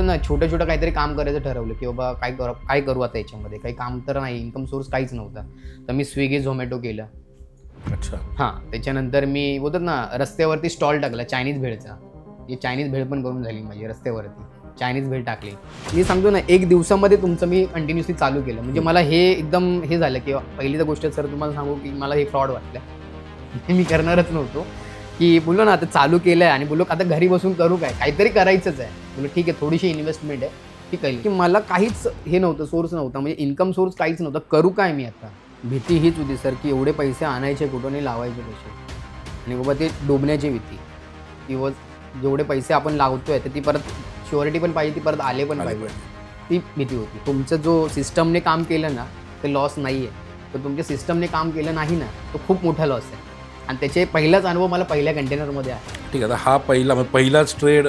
ना छोटं छोटं काहीतरी काम करायचं ठरवलं की बाबा काय करू आता याच्यामध्ये, काही काम तर नाही, इन्कम सोर्स काहीच नव्हता. तर मी स्विगी झोमॅटो केलं. अच्छा. हां, त्याच्यानंतर मी बोलतात ना रस्त्यावरती स्टॉल टाकला चायनीज भेळचा. ही चायनीज भेळ पण करून झाली माझी रस्त्यावरती. चायनीज भेळ टाकली. मी सांगतो ना 1 दिवसामध्ये तुमचं मी कंटिन्युअसली चालू केलं. म्हणजे मला हे एकदम हे झालं की पहिली तर गोष्ट सर तुम्हाला सांगू की मला हे फ्रॉड वाटलं. हे मी करणारच नव्हतो. की बोललो ना आता चालू केलंय आणि बोललो आता घरी बसून करू काय? काहीतरी करायचंच आहे. बोललो ठीक आहे थोडीशी इन्व्हेस्टमेंट आहे. ती केली. की मला काहीच हे नव्हतं, सोर्स नव्हता. म्हणजे इन्कम सोर्स काहीच नव्हता. करू काय मी आता? भीती हीच होती सर की एवढे पैसे आणायचे कुठून आणि लावायचे कसे? आणि बाबा ते डुबण्याची भीती किंवा जेवढे पैसे आपण लावतोय तर ती परत शुअरिटी पण पाहिजे, ती परत आले पण पाहिजे. ती भीती होती. तुमचं जो सिस्टमने काम केलं ना ते लॉस नाही आहे. तर तुमच्या सिस्टमने काम केलं नाही ना तो खूप मोठा लॉस आहे. आणि त्याचे पहिलाच अनुभव मला पहिल्या कंटेनरमध्ये आहे. ठीक आहे. आता हा पहिलाच ट्रेड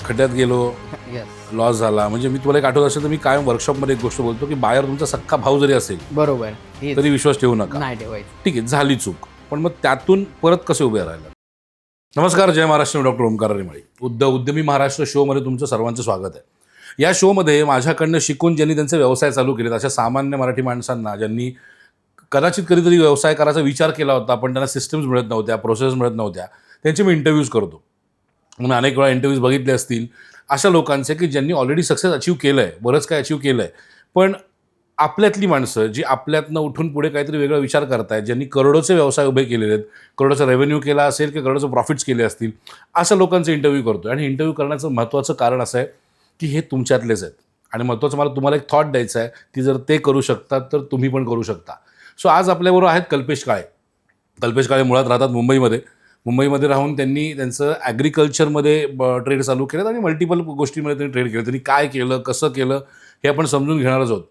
खड्ड्यात गेलो, येस. लॉस झाला. म्हणजे मी तुम्हाला एक आठवत असेल तर मी कायम वर्कशॉपमध्ये एक गोष्ट बोलतो की बाहेर तुमचा सख्खा भाऊ जरी असेल बरोबर. तरी विश्वास ठेवू नका. नाही ठेवायचं. ठीक आहे, झाली चूक. पण मग त्यातून परत कसे उभे राहिला? नमस्कार, जय महाराष्ट्र. मी डॉक्टर ओमकार रेमाळे. उद्यमी महाराष्ट्र शोमध्ये तुमचं सर्वांचं स्वागत आहे. या शोमध्ये माझ्याकडनं शिकून ज्यांनी त्यांचे व्यवसाय चालू केलेत अशा सामान्य मराठी माणसांना, ज्यांनी कदाचित कधीतरी व्यवसाय करायचा विचार केला होता पण त्यांना सिस्टम्स मिळत नव्हत्या, प्रोसेस मिळत नव्हत्या, त्यांचे मी इंटरव्ह्यूज करतो. म्हणून अनेक वेळा इंटरव्ह्यूज बघितले असतील अशा लोकांचे की ज्यांनी ऑलरेडी सक्सेस अचीव केलं आहे, बरंच काय अचीव केलं आहे. पण आपल्यातली माणसं जी आपल्यातनं उठून पुढे काहीतरी वेगळा विचार करतायत, ज्यांनी करोडोचे व्यवसाय उभे केलेले आहेत, करोडोचा रेव्हेन्यू केला असेल की करोडोचे प्रॉफिट्स केले असतील, अशा लोकांचे इंटरव्ह्यू करतो. आणि इंटरव्ह्यू करण्याचं महत्त्वाचं कारण असं आहे की हे तुमच्यातलेच आहेत. आणि महत्त्वाचं मला तुम्हाला एक थॉट द्यायचं आहे की जर ते करू शकतात तर तुम्ही पण करू शकता. सो आज आपल्याबरोबर आहेत कल्पेश काळे. कल्पेश काळे मुळात राहतात मुंबईमध्ये राहून त्यांनी त्यांचं ॲग्रिकल्चरमध्ये ट्रेड चालू केलं आणि मल्टिपल गोष्टींमध्ये त्यांनी ट्रेड केलं. त्यांनी काय केलं, कसं केलं हे आपण समजून घेणारच आहोत.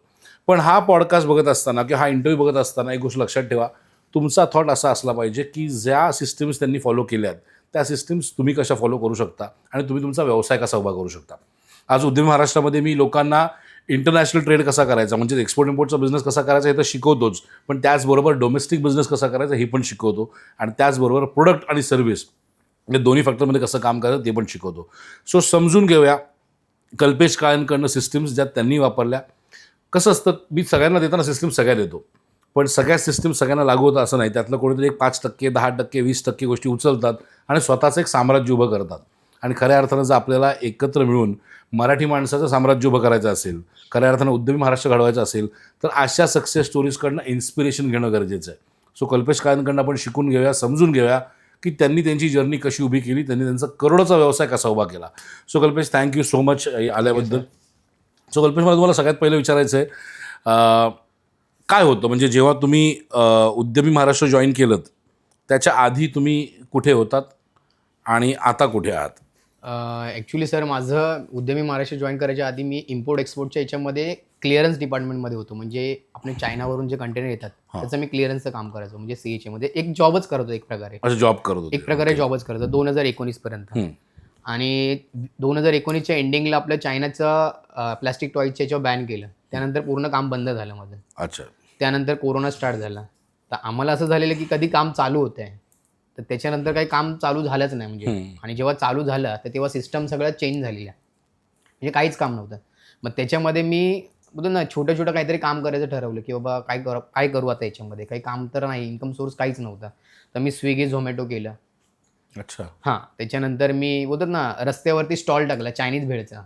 पण हा पॉडकास्ट बघत असताना किंवा हा इंटरव्ह्यू बघत असताना एक गोष्ट लक्षात ठेवा, तुमचा थॉट असा असला पाहिजे की ज्या सिस्टम्स त्यांनी फॉलो केल्या आहेत त्या सिस्टम्स तुम्ही कशा फॉलो करू शकता आणि तुम्ही तुमचा व्यवसाय कसा उभा करू शकता. आज उद्यमी महाराष्ट्रामध्ये मी लोकांना इंटरनॅशनल ट्रेड कसा करायचा, म्हणजे एक्सपोर्ट इम्पोर्टचा बिझनेस कसा करायचा हे तर शिकवतोच, पण त्याचबरोबर डोमेस्टिक बिझनेस कसा करायचा हे पण शिकवतो. आणि त्याचबरोबर प्रोडक्ट आणि सर्व्हिस म्हणजे दोन्ही फॅक्टरमध्ये कसं काम करायचं ते पण शिकवतो. सो समजून घेऊया कल्पेश काळेंकडनं सिस्टम्स ज्या त्यांनी वापरल्या. कसं असतं, मी सगळ्यांना देताना सिस्टम सगळ्या देतो, पण सगळ्या सिस्टम सगळ्यांना लागू होतं असं नाही. त्यातलं कोणीतरी एक 5%, 10%, 20% गोष्टी उचलतात आणि स्वतःचं एक साम्राज्य उभं करतात. आणि खऱ्या अर्थानं जर आपल्याला एकत्र मिळून मराठी माणसाचं साम्राज्य उभं करायचं असेल, खऱ्या अर्थानं उद्यमी महाराष्ट्र घडवायचं असेल, तर अशा सक्सेस स्टोरीजकडनं इन्स्पिरेशन घेणं गरजेचं आहे. सो कल्पेश काळेंकडनं आपण शिकून घेऊया, समजून घेऊया की त्यांनी त्यांची जर्नी कशी उभी केली, त्यांनी त्यांचा करोडोचा व्यवसाय कसा उभा केला. So Kalpesh, thank you so much आल्याबद्दल. सो कल्पेश, मला तुम्हाला सगळ्यात पहिलं विचारायचं आहे, काय होतं म्हणजे जेव्हा तुम्ही उद्यमी महाराष्ट्र जॉईन केलं त्याच्या आधी तुम्ही कुठे होतात आणि आता कुठे आहात? ॲक्च्युली सर माझं उद्यमी महाराष्ट्र जॉईन करायच्या आधी मी इम्पोर्ट एक्सपोर्टच्या याच्यामध्ये क्लिअरन्स डिपार्टमेंटमध्ये होतो. म्हणजे आपले चायनावरून जे कंटेनर येतात त्याचं मी क्लिअरन्सचं काम करायचो. म्हणजे CHAमध्ये एक जॉबच करतो एक प्रकारे. अच्छा, जॉब करत होते. एक प्रकारे जॉबच करतो 2019 पर्यंत. आणि 2019च्या एंडिंगला आपल्या चायनाचं प्लॅस्टिक टॉयच्या याच्यावर बॅन केलं. त्यानंतर पूर्ण काम बंद झालं माझं. अच्छा. त्यानंतर कोरोना स्टार्ट झाला. तर आम्हाला असं झालेलं की कधी काम चालू होतं आहे, तर त्याच्यानंतर काही काम चालू झालंच नाही म्हणजे. आणि जेव्हा चालू झालं तर तेव्हा सिस्टम सगळं चेंज झालेली आहे. म्हणजे काहीच काम नव्हतं. मग त्याच्यामध्ये मी बोलतो ना छोटं छोटं काहीतरी काम करायचं ठरवलं की बाबा काय करू आता याच्यामध्ये, काही काम तर नाही, इन्कम सोर्स काहीच नव्हता. तर मी स्विगी झोमॅटो केलं. अच्छा. हां, त्याच्यानंतर मी बोलतात ना रस्त्यावरती स्टॉल टाकला चायनीज भेळचा.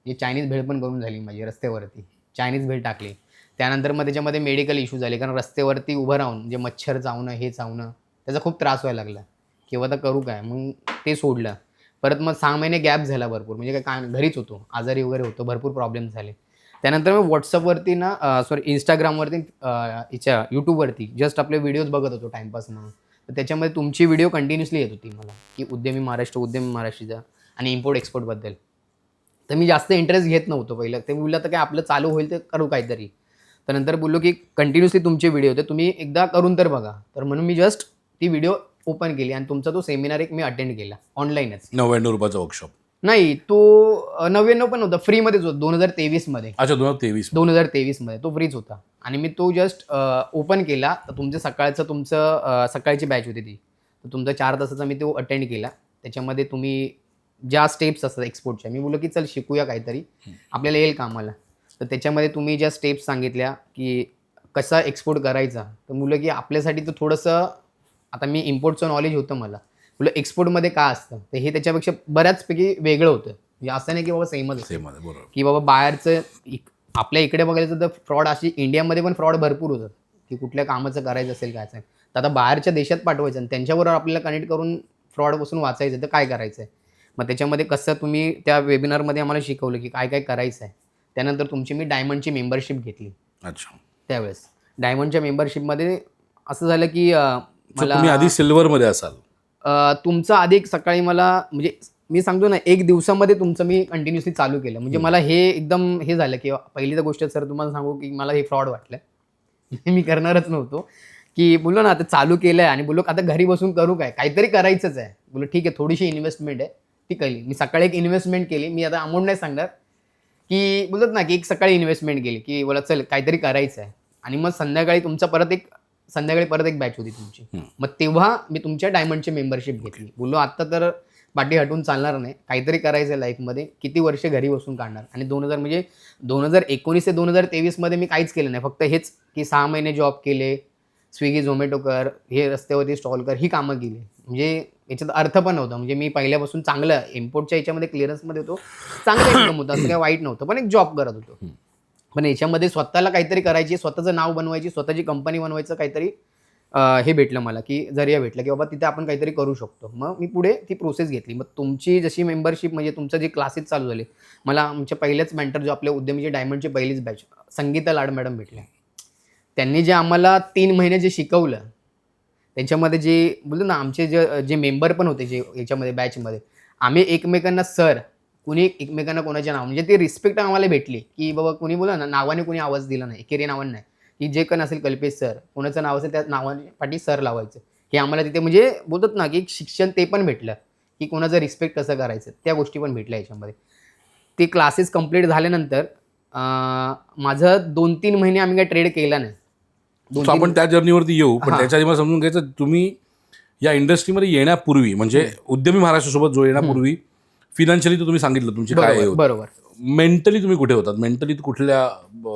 ही चायनीज भेळ पण करून झाली माझी रस्त्यावरती. चायनीज भेळ टाकली. त्यानंतर मग त्याच्यामध्ये मेडिकल इश्यू झाले, कारण रस्त्यावरती उभं राहून म्हणजे मच्छर चावणं, हे चावणं, त्याचा खूप त्रास व्हायला लागला. की आता करू काय? मग ते सोडलं. परत मग 6 महिने गॅप झाला भरपूर. म्हणजे काय घरीच होतो, आजारी वगैरे होतो, भरपूर प्रॉब्लेम्स झाले. त्यानंतर मग WhatsAppवरती ना Instagramवरती YouTubeवरती जस्ट आपले व्हिडिओज बघत होतो टाईमपास म्हणून. तर त्याच्यामध्ये तुमची व्हिडिओ कंटिन्युअसली येत होती मला की उद्यमी महाराष्ट्राचा आणि इम्पोर्ट एक्सपोर्टबद्दल. तर मी जास्त इंटरेस्ट घेत नव्हतो पहिलं. ते बोललं तर काय आपलं चालू होईल तर करू काहीतरी. तर नंतर बोललो की कंटिन्युअसली तुमचे व्हिडिओ होते, तुम्ही एकदा करून तर बघा. तर म्हणून मी जस्ट ती व्हिडिओ ओपन केली आणि तुमचा तो सेमिनार एक मी अटेंड केला ऑनलाईनच. ₹99 वर्कशॉप. नाही, तो 99 पण नव्हता, फ्रीमध्येच होता 2023 मध्ये. अच्छा, 2023. 2023 मध्ये तो फ्रीच होता. आणि मी तो जस्ट ओपन केला. तर तुमचं सकाळची बॅच होती ती. तर तुमचा 4 तासाचा मी तो अटेंड केला. त्याच्यामध्ये तुम्ही ज्या स्टेप्स असतात एक्सपोर्टच्या, मी बोललो की चल शिकूया काहीतरी, आपल्याला येईल कामाला. तर त्याच्यामध्ये तुम्ही ज्या स्टेप्स सांगितल्या की कसा एक्सपोर्ट करायचा, तर मुलं की आपल्यासाठी तर थोडंसं, आता मी इम्पोर्टचं नॉलेज होतं मला, बोललं एक्सपोर्टमध्ये काय असतं, तर हे त्याच्यापेक्षा बऱ्याचपैकी वेगळं होतं. म्हणजे असं नाही की बाबा सेमच असेल, सेम आहे, बरोबर. की बाबा बाहेरचं आपल्या इकडे बघायचं तर फ्रॉड अशी इंडियामध्ये पण फ्रॉड भरपूर होतात, की कुठल्या कामाचं करायचं असेल काय असेल, तर आता बाहेरच्या देशात पाठवायचं आणि त्यांच्याबरोबर आपल्याला कनेक्ट करून फ्रॉडपासून वाचायचं, तर काय करायचं आहे. मग त्याच्यामध्ये कसं तुम्ही त्या वेबिनारमध्ये आम्हाला शिकवलं की काय काय करायचं आहे. त्यानंतर तुमची मी डायमंडची मेंबरशिप घेतली अच्छा. त्यावेळेस. डायमंडच्या मेंबरशिपमध्ये असं झालं की तुम्ही आधी सिल्वरमध्ये असाल. तुमचं आधी एक सकाळी मला, म्हणजे मी सांगतो ना, एक दिवसामध्ये तुमचं मी कंटिन्युअसली चालू केलं. म्हणजे मला हे एकदम हे झालं की पहिली तर गोष्ट सर तुम्हाला सांगू की मला हे फ्रॉड वाटलं. मी करणारच नव्हतो. की बोललो ना, आता चालू केलं आहे आणि बोललो आता घरी बसून करू काय? काहीतरी करायचंच आहे. बोललो ठीक आहे, थोडीशी इन्व्हेस्टमेंट आहे, ती केली. मी सकाळी एक इन्व्हेस्टमेंट केली. मी आता अमाऊंट नाही सांगणार, की बोलतात ना, की एक सकाळी इन्व्हेस्टमेंट केली, की बोला चल काहीतरी करायचं आहे. आणि मग संध्याकाळी परत एक बॅच होती तुमची. मग तेव्हा मी तुमच्या डायमंडची मेंबरशिप घेतली. बोललो आत्ता तर पाठी हटून चालणार नाही, काहीतरी करायचं आहे लाईफमध्ये, किती वर्ष घरी बसून काढणार. आणि 2019 ते 2023 मध्ये मी काहीच केलं नाही. फक्त हेच की 6 महिने जॉब केले, स्विगी झोमॅटो कर, हे रस्त्यावरती स्टॉल कर, ही कामं केली. म्हणजे याच्यात अर्थ पण नव्हता. म्हणजे मी पहिल्यापासून चांगलं इम्पोर्टच्या याच्यामध्ये क्लिअरन्समध्ये होतो, चांगलं इन्कम होतं, असं काही वाईट नव्हतं, पण एक जॉब करत होतो. पण याच्यामध्ये स्वतःला काहीतरी करायची, स्वतःचं नाव बनवायची, स्वतःची कंपनी बनवायचं काहीतरी हे भेटलं मला, की जरिया भेटला, की बाबा तिथे आपण काहीतरी करू शकतो. मग मी पुढे ती प्रोसेस घेतली. मग तुमची जशी मेंबरशिप, म्हणजे तुमचं जे क्लासेस चालू झाले, मला आमच्या पहिल्याच मेंटर जो आपल्या उद्यमीचे डायमंडची पहिलीच बॅच संगीता लाड मॅडम भेटल्या. त्यांनी जे आम्हाला 3 महिने जे शिकवलं, त्याच्यामध्ये जे बोलतो ना, आमचे जे मेंबर पण होते जे याच्यामध्ये बॅचमध्ये, आम्ही एकमेकांना सर, कुणी एकमेकांना कोणाच्या नाव, म्हणजे ती रिस्पेक्ट आम्हाला भेटली, की बाबा कुणी बोला ना, नावाने कुणी आवाज दिला नाही, एकेरी नावाने नाही, की जे कोण असेल कल्पेश सर, कोणाचं नाव असेल त्या नावाने पाठी सर लावायचं. हे आम्हाला तिथे म्हणजे बोलतात ना, की एक शिक्षण ते पण भेटलं, की कोणाचं रिस्पेक्ट कसं करायचं, त्या गोष्टी पण भेटल्या याच्यामध्ये. ते क्लासेस कंप्लीट झाल्यानंतर माझं 2-3 महिने आम्ही काही ट्रेड केला नाही. सो आपण त्या जर्नीवरती येऊ, पण हां. त्याच्या आधी मला समजून घ्यायचं, तुम्ही या इंडस्ट्रीमध्ये येण्यापूर्वी, म्हणजे उद्यमी महाराष्ट्रासोबत जो येण्यापूर्वी, फिनान्शियली तर तुम्ही सांगितलं तुमची काय बरोबर, होती. बरोबर. मेंटली तुम्ही कुठे होतात? मेंटली कुठल्या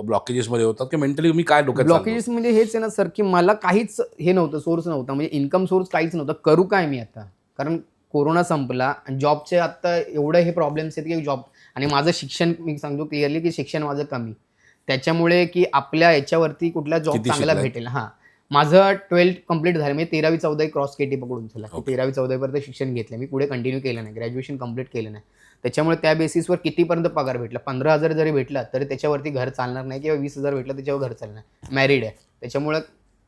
ब्लॉकेजेसमध्ये होतात, की मेंटली तुम्ही काय डोक्यात चाललं होतं? ब्लॉकेजेस म्हणजे हेच आहे ना सर, की मला काहीच हे नव्हतं, सोर्स नव्हता, म्हणजे इन्कम सोर्स काहीच नव्हतं. करू काय मी आता? कारण कोरोना संपला आणि जॉबचे आत्ता एवढं हे प्रॉब्लेम्स आहेत, की जॉब, आणि माझं शिक्षण मी सांगतो क्लिअरली, की शिक्षण माझं कमी. त्याच्यामुळे की आपल्या याच्यावरती कुठला जॉब किती चांगला शिकलात? भेटेल. हां. माझं 12th कंप्लीट झालं, म्हणजे 13वी-14वी क्रॉस केटी पकडून चला. 13वी-14वी पर्यंत शिक्षण घेतलं. मी पुढे कंटिन्यू केलं नाही. ग्रॅज्युएशन कंप्लीट केलं नाही. त्याच्यामुळे त्या बेसिसवर कितीपर्यंत पगार भेटला, 15,000 जरी भेटला तरी त्याच्यावरती घर चालणार नाही, किंवा 20,000 भेटलं त्याच्यावर घर चालणार नाही. मॅरिड आहे, त्याच्यामुळं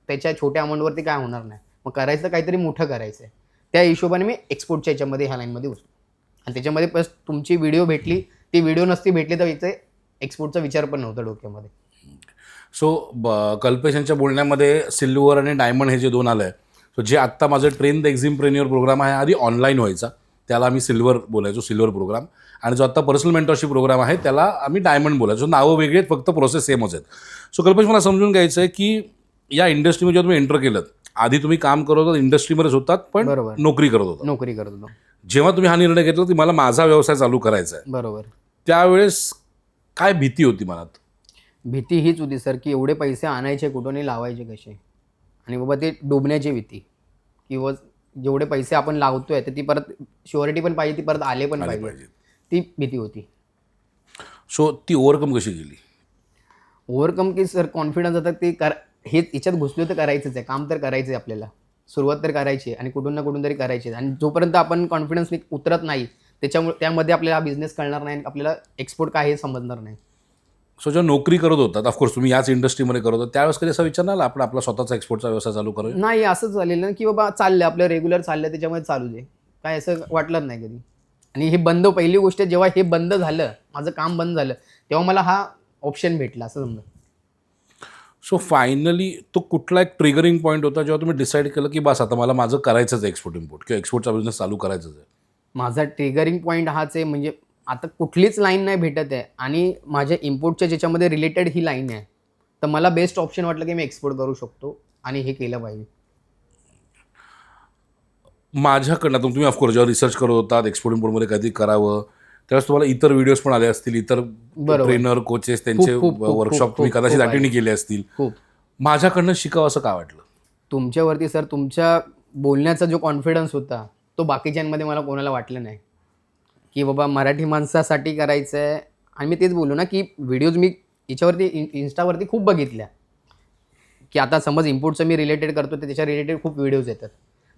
त्याच्या छोट्या अमाऊंटवरती काय होणार नाही. मग करायचं काहीतरी मोठं करायचं आहे. त्या हिशोबाने मी एक्सपोर्टच्या याच्यामध्ये ह्या लाईनमध्ये घुसलो. आणि त्याच्यामध्ये प्लस तुमची व्हिडिओ भेटली, ती व्हिडिओ नसती भेटली तर इथे एक्सपोर्टचा विचार पण नव्हता डोक्यामध्ये. सो कल्पेश यांच्या बोलण्यामध्ये सिल्वर आणि डायमंड हे जे दोन आलं आहे, सो जे आत्ता माझं ट्रेन द एक्झिम्प्रेन्युअर प्रोग्राम आहे, आधी ऑनलाईन व्हायचा, त्याला आम्ही सिल्वर बोलायचो, सिल्वर प्रोग्राम. आणि जो आत्ता पर्सनल मेंटरशिप प्रोग्राम आहे त्याला आम्ही डायमंड बोलायचो. नावं वेगळी आहेत, फक्त प्रोसेस सेमच आहेत. सो कल्पेश, मला समजून घ्यायचं आहे की या इंडस्ट्रीमध्ये जेव्हा तुम्ही एंटर केलं, आधी तुम्ही काम करत होतात, इंडस्ट्रीमध्येच होतात, पण बरोबर. नोकरी करत होता. नोकरी करत होतो. जेव्हा तुम्ही हा निर्णय घेतला की मला माझा व्यवसाय चालू करायचा आहे, बरोबर. त्यावेळेस काय भीती होती मनात? भीती हीच होती सर, की एवढे पैसे आणायचे कुठून आणि लावायचे कसे, आणि बाबा ते डुबण्याची भीती, किंवा जेवढे पैसे आपण लावतोय तर ती परत श्युअरिटी पण पाहिजे, ती परत आले पण पाहिजे, ती भीती होती. सो ती ओव्हरकम कशी केली? ओव्हरकम की सर कॉन्फिडन्स आता ते हे याच्यात घुसलो तर करायचंच आहे, काम तर करायचं आहे आपल्याला, सुरुवात तर करायची आहे आणि कुठून ना कुठून तरी करायची आहे. आणि जोपर्यंत आपण कॉन्फिडन्सने उतरत नाही, त्यामध्ये आपल्याला बिझनेस कळणार नाही, आपल्याला एक्सपोर्ट काय हे समजणार नाही. सो जेव्हा नोकरी करत होतात, ऑफकोर्स तुम्ही याच इंडस्ट्रीमध्ये करत होता, त्यावेळेस कधी असा विचार नाही आला आपण आपला स्वतःचा एक्सपोर्टचा व्यवसाय चालू करूया? नाही, असंच झालेलं ना, की बाबा चाललंय आपलं रेग्युलर चाललंय, त्याच्यामध्ये चालू दे, काय असं वाटलं नाही कधी. आणि हे पहिली गोष्ट जेव्हा हे बंद झालं, माझं काम बंद झालं, तेव्हा मला हा ऑप्शन भेटला असं समजा. सो फायनली तो कुठला एक ट्रिगरिंग पॉईंट होता जेव्हा तुम्ही डिसाईड केलं की बस आता मला माझं करायचंच आहे एक्सपोर्ट इम्पोर्ट, किंवा एक्सपोर्टचा बिझनेस चालू करायचंच आहे? माझा ट्रिगरिंग पॉईंट हाच आहे, म्हणजे आता कुठलीच लाईन नाही भेटत आहे आणि माझ्या इम्पोर्टच्या ज्याच्यामध्ये रिलेटेड ही लाईन आहे, तर मला बेस्ट ऑप्शन वाटलं की मी एक्सपोर्ट करू शकतो आणि हे केलं पाहिजे. माझ्याकडनं आता तुम्ही ऑफकोर्स जेव्हा रिसर्च करत होतात एक्सपोर्ट इम्पोर्टमध्ये काहीतरी करावं त्यावेळेस तुम्हाला इतर व्हिडिओज पण आले असतील, इतर बरोबर. ट्रेनर कोचेस त्यांचे खूप वर्कशॉप तुम्ही खूप कदाचित आहे. अटेंड केले असतील. खूप माझ्याकडनं शिकावं असं का वाटलं? तुमच्यावरती सर तुमच्या बोलण्याचा जो कॉन्फिडन्स होता तो बाकीच्यांमध्ये मला कोणाला वाटलं नाही की बाबा मराठी माणसासाठी करायचं आहे. आणि मी तेच बोललो ना की व्हिडिओज मी याच्यावरती इन्स्टावरती खूप बघितल्या की आता समज इम्पोर्टचं मी रिलेटेड करतो तर त्याच्या रिलेटेड खूप व्हिडिओज येतात.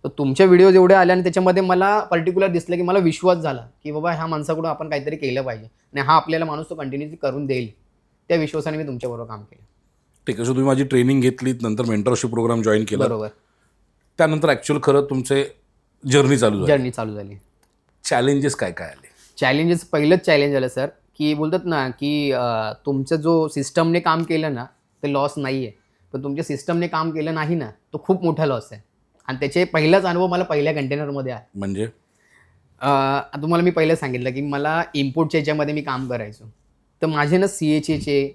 तर तुमच्या व्हिडिओज एवढे आले आणि त्याच्यामध्ये मला पर्टिक्युलर दिसलं की मला विश्वास झाला की बाबा ह्या माणसाकडून आपण काहीतरी केलं पाहिजे आणि हा आपल्याला माणूस तो कंटिन्युअसली करून देईल. त्या विश्वासाने मी तुमच्याबरोबर काम केलं. ठीक आहे. सो तुम्ही माझी ट्रेनिंग घेतलीत, नंतर मेंटरशिप प्रोग्राम जॉईन केला, बरोबर. त्यानंतर ॲक्च्युअल खरं तुमचे जर्नी चालू झाली. जर्नी चालू झाली. चॅलेंजेस काय काय आले? चॅलेंजेस पहिलंच चॅलेंज आलं सर की बोलतात ना की तुमचं जो सिस्टमने काम केलं ना ते लॉस नाही आहे, पण तुमच्या सिस्टमने काम केलं नाही ना तो खूप मोठा लॉस आहे. आणि त्याचे पहिलाच अनुभव मला पहिल्या कंटेनरमध्ये आहे. म्हणजे तुम्हाला मी पहिलं सांगितलं की मला इम्पोर्टच्या याच्यामध्ये मी काम करायचो. तर माझे ना CHAचे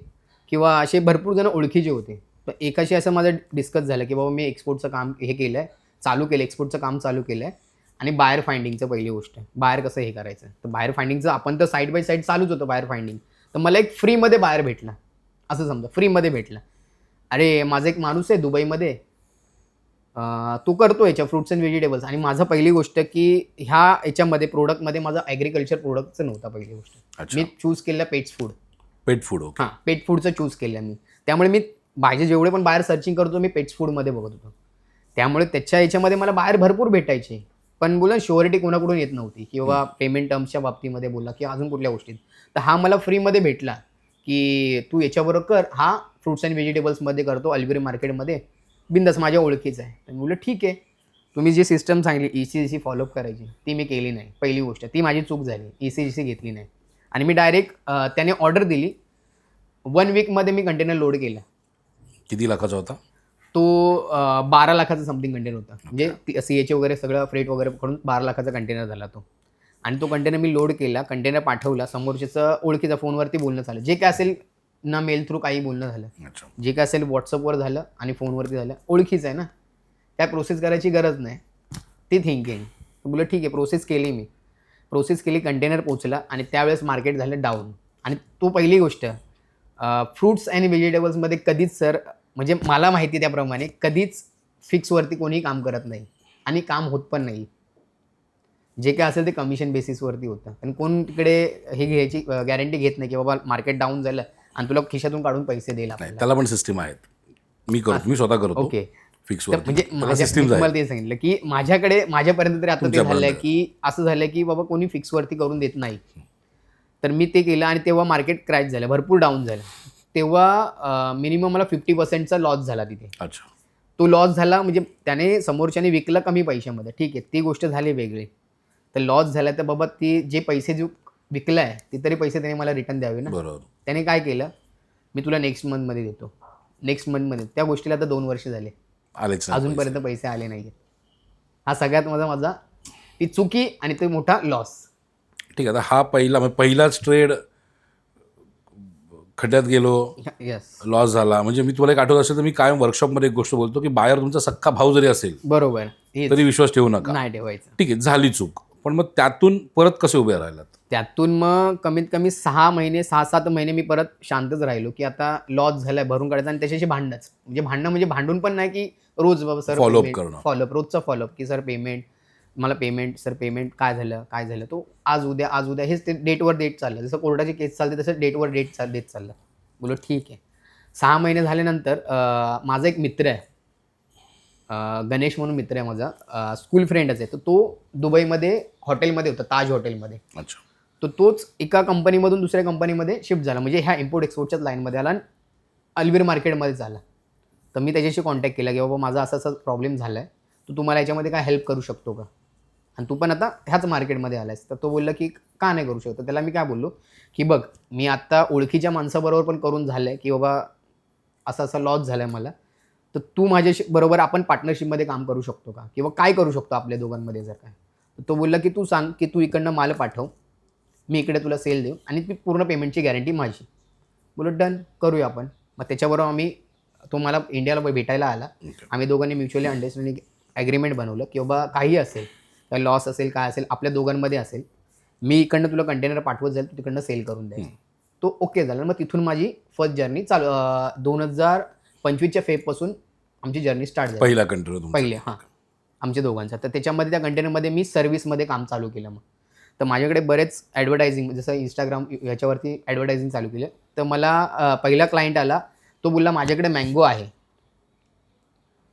किंवा असे भरपूर जण ओळखीचे होते. तर एकाशी असं माझं डिस्कस झालं की बाबा मी एक्सपोर्टचं काम हे केलं आहे, चालू केलं, एक्सपोर्टचं काम चालू केलं आहे आणि बायर फाइंडिंगचं पहिली गोष्ट बाहेर कसं हे करायचं. तर बायर फाइंडिंगचं आपण तर साईड बाय साईड चालूच होतं बायर फाइंडिंग. तर मला एक फ्रीमध्ये बायर भेटला, असं समजा फ्रीमध्ये भेटला. अरे माझा एक माणूस आहे दुबईमध्ये, तो करतो याच्या फ्रुट्स अँड व्हेजिटेबल्स. आणि माझं पहिली गोष्ट की ह्या याच्यामध्ये प्रोडक्टमध्ये माझा ॲग्रिकल्चर प्रोडक्टचं नव्हता पहिली गोष्ट. अच्छा. मी चूज केलं pets food. Pet food. Okay. हां, पेट फूडचं चूज केलं मी. त्यामुळे मी माझे जेवढे पण बाहेर सर्चिंग करतो मी पेट्स फूडमध्ये बघत होतो. त्यामुळे त्याच्या याच्यामध्ये मला बाहेर भरपूर भेटायचे. पण बोला शुअरिटी कोणाकडून येत नव्हती की बाबा पेमेंट टर्म्सच्या बाबतीमध्ये बोला की अजून कुठल्या गोष्टीत. तर हा मला फ्रीमध्ये भेटला की तू याच्याबरोबर कर, हा फ्रुट्स अँड व्हेजिटेबल्समध्ये करतो अल्विरी मार्केटमध्ये, बिंदास माझ्या ओळखीचं आहे. तर मी बोललं ठीक आहे. तुम्ही जी सिस्टम सांगली ECGC फॉलोअप करायची ती मी केली नाही. पहिली गोष्ट ती माझी चूक झाली. ECGC घेतली नाही आणि मी डायरेक्ट त्याने ऑर्डर दिली. 1 वीकमध्ये मी कंटेनर लोड केला. किती लाखाचा होता? तो 12 लाखाचा समथिंग कंटेनर होता. म्हणजे CHA वगैरे सगळं फ्रेट वगैरे पकडून 12 लाखाचा कंटेनर झाला तो. आणि तो कंटेनर मी लोड केला, कंटेनर पाठवला, समोरच्याचं ओळखीचा फोनवरती बोलणं झालं, जे काय असेल ना मेल थ्रू काही बोलणं झालं, अच्छा. जे काय असेल व्हॉट्सअपवर झालं आणि फोनवरती झालं. ओळखीचं आहे ना, काय प्रोसेस करायची गरज नाही. ती थिंकिंग बोललं ठीक आहे. प्रोसेस केली मी, प्रोसेस केली, कंटेनर पोचला आणि त्यावेळेस मार्केट झालं डाऊन. आणि तो पहिली गोष्ट फ्रूट्स अँड व्हेजिटेबल्समध्ये कधीच सर म्हणजे मला माहिती त्याप्रमाणे कधीच फिक्सवरती कोणीही काम करत नाही आणि काम होत पण नाही. जे काय असेल ते कमिशन बेसिसवरती होतं. आणि कोण तिकडे हे घ्यायची गॅरंटी घेत नाही की बाबा मार्केट डाऊन झालं आणि तुला खिशातून काढून पैसे देईल नाही, आपल्याला. त्याला पण सिस्टीम आहेत. मी करतो, मी स्वतः करतो. ओके. फिक्स तर म्हणजे सिस्टीम मी तुम्हाला ते सांगितलं की माझ्याकडे माझ्यापर्यंत तरी आता ते तुमच्यापर्यंत. झालंय की असं झालं की बाबा कोणी फिक्सवरती करून देत नाही. तर मी ते केलं आणि तेव्हा मार्केट क्रॅश झालं, भरपूर डाऊन झालं. तेव्हा मिनिमम मला 50%चा लॉस झाला तिथे. अच्छा. तो लॉस झाला म्हणजे त्याने समोरच्याने विकला कमी पैशामध्ये, ठीक आहे, ती गोष्ट झाली वेगळी. तर लॉस झाला तर बाबा ते जे पैसे जो विकला आहे ते तरी पैसे त्याने मला रिटर्न द्यावे ना. बरोबर. त्याने काय केलं, मी तुला नेक्स्ट मंथमध्ये देतो, नेक्स्ट मंथमध्ये. त्या गोष्टीला आता 2 वर्ष झाले, आलेच नाही अजूनपर्यंत पैसे आले नाही. हा सगळ्यात माझा ती चुकी आणि ते मोठा लॉस. पैसे. ठीक आहे. आता हा पहिलाच ट्रेड खड्ड्यात गेलो, यस, लॉस झाला. म्हणजे मी तुला एक आठवत असेल तर मी कायम वर्कशॉपमध्ये एक गोष्ट बोलतो की बाहेर तुमचा सख्खा भाऊ जरी असेल बरोबर. हेच तरी विश्वास ठेवू नका. नाही ठेवायचं. ठीक आहे, झाली चूक, पण मग त्यातून परत कसे उभे राहिलात? त्यातून मग कमीत कमी 6-7 महिने मी परत शांतच राहिलो की आता लॉस झालाय, भरून काढायचं. आणि त्याच्याशी भांडणच, म्हणजे भांडून पण नाही की रोज बाबा सर Follow-up करणं. फॉलोअप, रोजचा फॉलोअप की सर पेमेंट, मला पेमेंट, सर पेमेंट काय झालं, तो आज उद्या हेच ते डेटवर डेट चाललं. जसं कोर्टाची केस चालते तसं डेटवर डेट देत चाललं. बोलो ठीक आहे. 6 महिने झाल्यानंतर माझा एक मित्र आहे, गणेश म्हणून मित्र आहे माझा, स्कूल फ्रेंडच आहे. तर तो दुबईमध्ये हॉटेलमध्ये होता, ताज हॉटेलमध्ये. अच्छा. तर तोच एका कंपनीमधून दुसऱ्या कंपनीमध्ये शिफ्ट झाला, म्हणजे ह्या इम्पोर्ट एक्सपोर्टच्याच लाईनमध्ये आला आणि अल्वीर मार्केटमध्येच आला. तर मी त्याच्याशी कॉन्टॅक्ट केला की बाबा माझा असा प्रॉब्लेम झाला आहे, तर तू मला याच्यामध्ये काय हेल्प करू शकतो का, आणि तू पण आता ह्याच मार्केटमध्ये आलायस. तर तो बोलला की का नाही करू शकतो. त्याला मी काय बोललो की बघ मी आत्ता ओळखीच्या माणसाबरोबर पण करून झालं आहे की बाबा असा लॉस झाला आहे मला, तर तू माझ्याशी बरोबर आपण पार्टनरशिपमध्ये काम करू शकतो का, किंवा काय करू शकतो आपल्या दोघांमध्ये जर काय. तर तो बोलला की तू सांग की तू इकडनं माल पाठव, मी इकडे तुला सेल देऊ आणि ती पूर्ण पेमेंटची गॅरंटी माझी. बोललो डन, करूया आपण. मग त्याच्याबरोबर तो मला इंडियाला भेटायला आला. Okay. आम्ही दोघांनी म्युच्युअली अंडरस्टँडिंग ॲग्रीमेंट बनवलं की बाबा काही असेल काय लॉस असेल काय असेल आपल्या दोघांमध्ये असेल, मी इकडनं तुला कंटेनर पाठवत जाईल, तू तिकडनं सेल करून द्यायचं. तो ओके झाला. मग तिथून माझी फर्स्ट जर्नी चालू 2025च्या फेबपासून आमची जर्नी स्टार्ट झाली. पहिला कंटेनर पहिले आमच्या दोघांचा. तर त्याच्यामध्ये त्या कंटेनरमध्ये मी सर्व्हिसमध्ये काम चालू केलं. मग तर माझ्याकडे बरेच ॲडव्हर्टायझिंग जसं इंस्टाग्राम याच्यावरती ॲडव्हर्टायझिंग चालू केलं. तर मला पहिला क्लायंट आला, तो बोलला माझ्याकडे मँगो आहे,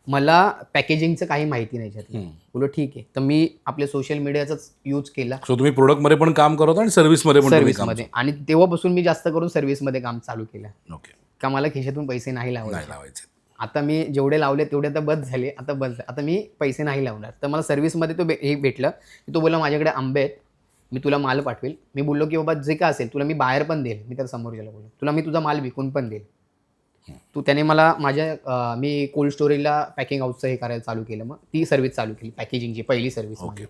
मला पॅकेजिंगचं काही माहिती नाही त्याच्यात. बोलो ठीक आहे. तर मी आपल्या सोशल मीडियाचाच यूज केला सो तुम्ही प्रोडक्टमध्ये पण काम करत आणि सर्व्हिसमध्ये पण तुम्ही काम सर्व्हिसमध्ये, आणि तेव्हापासून मी जास्त करून सर्व्हिसमध्ये काम चालू केलं. ओके का मला खिशातून पैसे नाही लावायचे. नाही लावायचे. आता मी जेवढे लावले तेवढे आता बस झाले, आता मी पैसे नाही लावणार. तर मला सर्व्हिसमध्ये तो हे भेटलं की तो बोलला माझ्याकडे आंबे आहेत, मी तुला माल पाठवेल. मी बोललो की बाबा जे काय असेल तुला मी बाहेर पण देईल. मी तर समोरच्याला बोललो तुला मी तुझा माल विकून पण देईल. तू त्याने मला मी कोल्ड स्टोरेजला पॅकिंग हाऊसचं हे करायला चालू केलं. मग ती सर्व्हिस चालू केली, पॅकेजिंगची पहिली सर्व्हिस. ओके.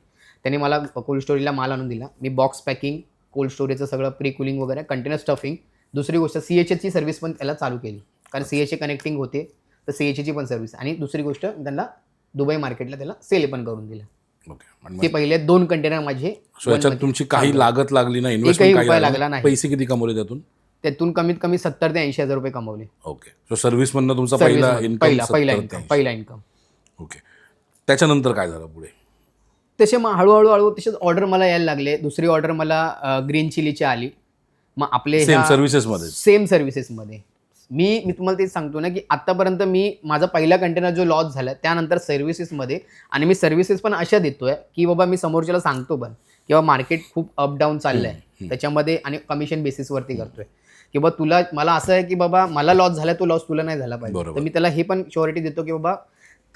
त्याने मला कोल्ड स्टोरेजला माल आणून दिला. मी बॉक्स पॅकिंग, कोल्ड स्टोरेजचं सगळं प्री कुलिंग वगैरे, कंटेनर स्टफिंग. दुसरी गोष्ट CHAची सर्व्हिस पण त्याला चालू केली, कारण CHA कनेक्टिंग होते, तर CHAची पण सर्व्हिस. आणि दुसरी गोष्ट त्यांना दुबई मार्केटला त्याला सेल पण करून दिलं. ओके. ते पहिले 2 कंटेनर माझे. सो याच्यात तुमची काही लागत लागली नाही, एकही इन्व्हेस्टमेंट रुपया लागला नाही. पैसे किती कमवले त्यातून कमीत कमी 70 ते 80 हजार रुपये कमवले. ओके. सो सर्व्हिसमधनं तुमचा पहिला इन्कम. ओके. त्याच्यानंतर काय झालं पुढे? तसे मग हळूहळू तसेच ऑर्डर मला यायला लागले. दुसरी ऑर्डर मला ग्रीन चिलीची आली. मग आपले सेम सर्व्हिसेसमध्ये सेम सर्व्हिसेसमध्ये मी तुम्हाला तेच सांगतो ना, की आतापर्यंत माझा पहिला कंटेनर जो लॉस झाला त्यानंतर सर्व्हिसेसमध्ये, आणि मी सर्व्हिसेस पण अशा देतोय की बाबा मी समोरच्याला सांगतो पण किंवा मार्केट खूप अप डाऊन चाललंय त्याच्यामध्ये, आणि कमिशन बेसिसवरती करतोय की बाबा मला असं आहे की बाबा मला लॉस झाला, तो लॉस तुला नाही झाला पाहिजे. तर मी त्याला हे पण शुअरिटी देतो की बाबा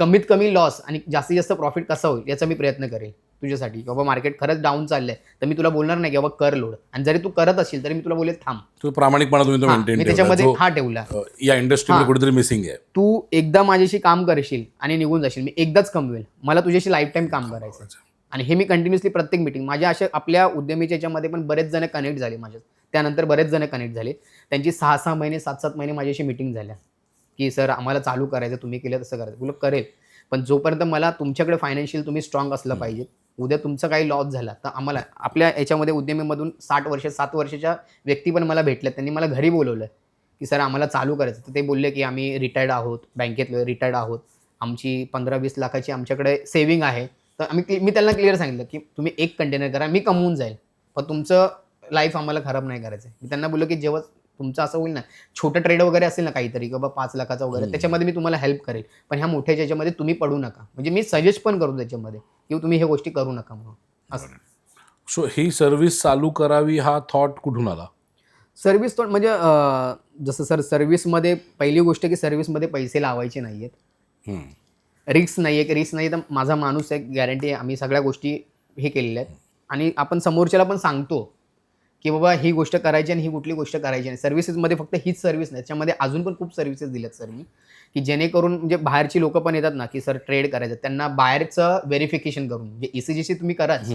कमीत कमी लॉस आणि जास्तीत जास्त प्रॉफिट कसा होईल याचा मी प्रयत्न करेल तुझ्यासाठी. बाबा मार्केट खरंच डाऊन चाललंय तर मी तुला बोलणार नाही की बाबा कर लोड, आणि जरी तू करत असेल तरी मी तुला बोलेल थांब. तो प्रामाणिकपणा तुम्ही मेंटेन मी त्याच्यामध्ये ठेवला. या इंडस्ट्रीमध्ये कुठेतरी मिसिंग आहे. तू एकदा माझ्याशी काम करशील आणि निघून जाशील, मी एकदाच कमवेल, मला तुझ्याशी लाईफ टाईम काम करायचं. आणि हे मी कंटिन्युअसली प्रत्येक मीटिंग माझ्या अशा आपल्या उद्यमीच्या याच्यामध्ये पण बरेच जण कनेक्ट झाले माझ्या, त्यानंतर बरेच जण कनेक्ट झाले. त्यांची 6-6 महिने 7-7 महिने माझ्याशी मीटिंग झाल्या की सर आम्हाला चालू करायचं, तुम्ही केलं तसं करायचं. बोललो करेल, पण जोपर्यंत मला तुमच्याकडे फायनान्शियल तुम्ही स्ट्रॉंग असलं पाहिजे. उद्या तुमचा काही लॉस झाला तर आम्हाला आपल्या याच्यामध्ये उद्यमीमधून 7 वर्षाच्या व्यक्ती पण मला भेटल्या. त्यांनी मला घरी बोलवलं की सर आम्हाला चालू करायचं. तर ते बोलले की आम्ही रिटायर्ड आहोत, बँकेतले रिटायर्ड आहोत, आमची 15-20 लाखाची आमच्याकडे सेव्हिंग आहे. तर मी त्यांना क्लिअर सांगितलं की तुम्ही एक कंटेनर करा, मी कमवून जाईल, पण तुमचं लाईफ आम्हाला खराब नाही करायचं. मी त्यांना बोललो की जेव्हा तुमचं असं होईल ना, छोटं ट्रेड वगैरे असेल ना काहीतरी किंवा 5 लाखाचा वगैरे, त्याच्यामध्ये मी तुम्हाला हेल्प करेल, पण ह्या मोठ्याच्या याच्यामध्ये तुम्ही पडू नका. म्हणजे मी सजेस्ट पण करू त्याच्यामध्ये की तुम्ही हे गोष्टी करू नका म्हणून असं. सो ही सर्व्हिस चालू करावी हा थॉट कुठून आला? सर्व्हिस तो म्हणजे जसं सर सर्व्हिसमध्ये पहिली गोष्ट की सर्व्हिसमध्ये पैसे लावायचे नाही आहेत, रिस्क नाही आहे. रिस्क नाही तर माझा माणूस आहे, गॅरंटी आहे, आम्ही सगळ्या गोष्टी हे केलेल्या आहेत. आणि आपण समोरच्याला पण सांगतो की बाबा ही गोष्ट करायची आणि ही कुठली गोष्ट करायची नाही. सर्व्हिसेसमध्ये फक्त हीच सर्व्हिस नाही, त्याच्यामध्ये अजून पण खूप सर्व्हिसेस दिल्यात सर मी, की जेणेकरून म्हणजे बाहेरची लोकं पण येतात ना की सर ट्रेड करायचं, त्यांना बाहेरचं व्हेरिफिकेशन करून म्हणजे ECGC तुम्ही कराच,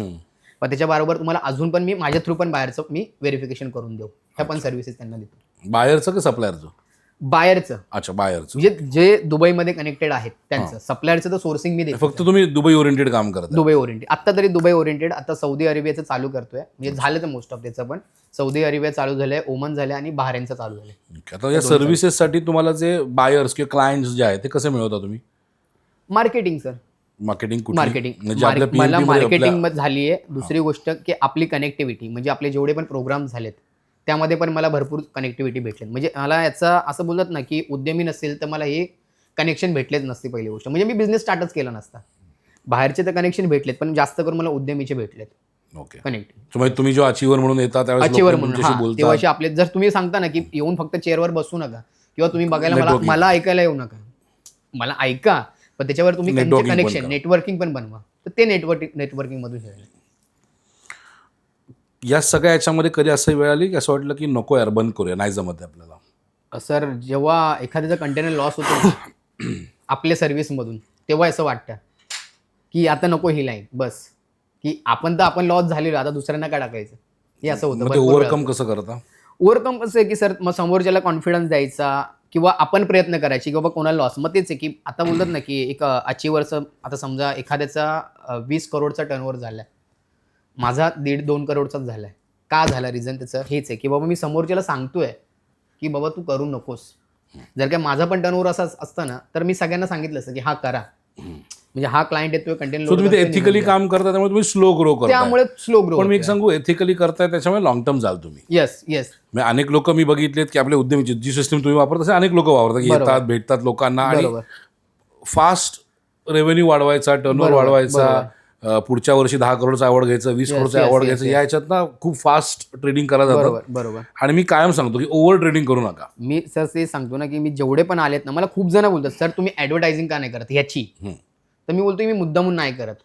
पण त्याच्याबरोबर तुम्हाला अजून पण मी माझ्या थ्रू पण बाहेरचं मी व्हेरिफिकेशन करून देऊ. ह्या पण सर्व्हिसेस त्यांना देतो. बायरचं का सप्लायरचं? बायरचं. अच्छा, बायरचं. म्हणजे जे दुबईमध्ये कनेक्टेड आहेत त्यांचं. सप्लायरचं तर सोर्सिंग मी देतो. फक्त तुम्ही दुबई ओरिएंटेड काम करता? Dubai oriented. आता तरी दुबई ओरिएंटेड. आता सौदी अरेबियाचं चालू करतोय, म्हणजे झालं तर मोस्ट ऑफ त्याचं, पण सौदी अरेबिया चालू झालंय, ओमन झालंय आणि बहारेनचं चालू झालंय. आता या सर्व्हिसेससाठी तुम्हाला जे बायर्स किंवा क्लायंट्स जे आहेत ते कसे मिळवता तुम्ही? Marketing sir. मार्केटिंग मला मार्केटिंग झाली आहे. दुसरी गोष्ट की आपली कनेक्टिव्हिटी, म्हणजे आपले जेवढे पण प्रोग्राम झालेत त्यामध्ये पण मला भरपूर कनेक्टिव्हिटी भेटली. म्हणजे मला याचा असं बोलत ना की उद्यमी नसेल तर मला हे कनेक्शन भेटलेच नसते पहिली गोष्ट. म्हणजे मी बिझनेस स्टार्टच केला नसता. बाहेरचे तर कनेक्शन भेटलेत, पण जास्त करून मला उद्यमीचे भेटलेत. ओके. कनेक्टिव्ह तुम्ही जो अचिव्हर म्हणून येता अचिव्हर म्हणून तेव्हा आपले जर तुम्ही सांगता ना की येऊन फक्त चेअरवर बसू नका किंवा तुम्ही बघायला मला ऐकायला येऊ नका, मला ऐका, पण त्याच्यावर तुम्ही कनेक्शन नेटवर्किंग पण बनवा. तर ते नेटवर्किंग मधून झालं. या सगळ्या याच्यामध्ये कधी असं वेळ आली की असं वाटलं की नको यार बंद करूया, नाही जमत आपल्याला? सर जेव्हा एखाद्याचा कंटेनर लॉस होतो आपल्या सर्व्हिसमधून, तेव्हा असं वाटतं की आता नको ही लाईन, बस की आपण लॉस झालेलो, आता दुसऱ्यांना काय टाकायचं, हे असं होतं. ओव्हरकम कसं करता? ओव्हरकम कसं आहे की सर मग समोरच्याला कॉन्फिडन्स द्यायचा किंवा आपण प्रयत्न करायचे की बाबा कोणाला लॉस. मग तेच आहे की आता बोलतात ना की एक अचिव्हरचं, आता समजा एखाद्याचा 20 करोडचा टर्नओव्हर झालाय, माझा 1.5-2 करोडचाच झालाय. का झाला? रिझन त्याचं हेच आहे की बाबा मी समोरच्याला सांगतोय की बाबा तू करू नकोस. जर काय माझा पण टर्नओव्हर असा असतं ना, तर मी सगळ्यांना सांगितलं असतं की हा करा. म्हणजे हा क्लायंट येतोय, कंटेंट सो तुम्ही ते एथिकली काम करता, त्यामुळे तुम्ही स्लो ग्रो करता. त्यामुळे स्लो ग्रो. पण मी एक सांगू, एथिकली करताय त्याच्यामुळे लॉंग टर्म जाल तुम्ही. Yes yes. म्हणजे अनेक लोक मी बघितलेत की आपल्या उद्यमीची जी सिस्टम तुम्ही वापरता, असे अनेक लोक वापरतात की बरोबर. येतात, भेटतात लोकांना आणि बरोबर फास्ट रेव्हेन्यू वाढवायचा, टर्नओव्हर बरोबर, वाढवायचा, पुढच्या वर्षी 10 करोडचा अवॉर्ड घ्यायचं, 20 Yes, करोडचा yes, अवॉर्ड yes, घ्यायचं, yes. या ह्याच्यात ना खूप फास्ट ट्रेडिंग करायला जातात. बरोबर बरोबर. आणि मी कायम सांगतो की ओव्हर ट्रेडिंग करू नका. मी सर ते सांगतो ना की मी जेवढे पण आलेत ना, मला खूप जण बोलतात सर तुम्ही ऍडव्हर्टायझिंग का नाही करत ह्याची. तर मी बोलतो मी मुद्दामून नाही करत.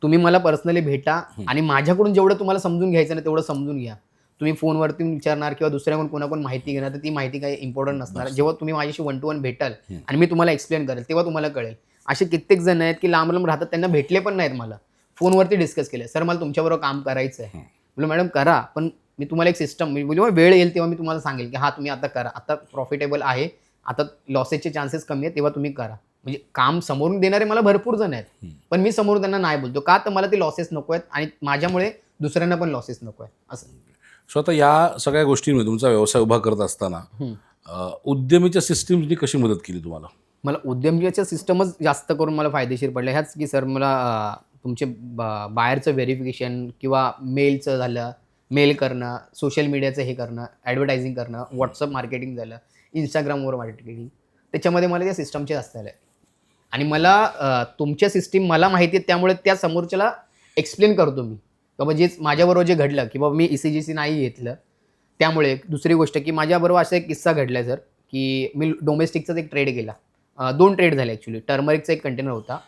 तुम्ही मला पर्सनली भेटा आणि माझ्याकडून जेवढं तुम्हाला समजून घ्यायचं ना तेवढं समजून घ्या. तुम्ही फोनवरती विचारणार किंवा दुसऱ्याकडून कोणाकडून माहिती घेणार, तर ती माहिती काही इम्पॉर्टंट नसणार. जेव्हा तुम्ही माझ्याशी 1 to 1 भेटाल आणि मी तुम्हाला एक्सप्लेन करेल तेव्हा तुम्हाला कळेल. असे कित्येक जण आहेत की लांब लांब राहतात, त्यांना भेटले पण नाहीत, मला फोनवरती डिस्कस केले, सर मला तुमच्याबरोबर काम करायचं आहे. बोलो मॅडम करा, पण मी तुम्हाला एक सिस्टम, मी बोलू वेळ येईल तेव्हा मी तुम्हाला सांगेल की हा तुम्ही आता करा, आता प्रॉफिटेबल आहे, आता लॉसेसचे चान्सेस कमी आहेत, तेव्हा तुम्ही करा. म्हणजे काम समोरून देणारे मला भरपूर जण आहेत, पण मी समोर त्यांना नाही बोलतो का, तर मला ते लॉसेस नको आहेत आणि माझ्यामुळे दुसऱ्यांना पण लॉसेस नको आहे असं. सो आता या सगळ्या गोष्टींमध्ये तुमचा व्यवसाय उभा करत असताना उद्यमीच्या सिस्टीमनी कशी मदत केली तुम्हाला? मला उद्यमच्या सिस्टमच जास्त करून मला फायदेशीर पडल्या ह्याच की सर मला तुमचे बाहेरचं व्हेरिफिकेशन किंवा मेलचं झालं, मेल करणं, सोशल मीडियाचं हे करणं, ॲडव्हर्टायझिंग करणं, व्हॉट्सअप मार्केटिंग झालं, इंस्टाग्रामवर मार्केटिंग, त्याच्यामध्ये मला त्या सिस्टमचे जास्त आलं. आणि मला तुमच्या सिस्टीम मला माहिती आहे, त्यामुळे त्या समोरच्याला एक्सप्लेन करतो मी बाबा जे माझ्याबरोबर जे घडलं की बाबा मी ECGC नाही घेतलं. त्यामुळे दुसरी गोष्ट की माझ्याबरोबर असा एक किस्सा घडला आहे सर की मी डोमेस्टिकचाच एक ट्रेड केला. 2 ट्रेड झाले ॲक्च्युली. टर्मरिकचा एक कंटेनर होता,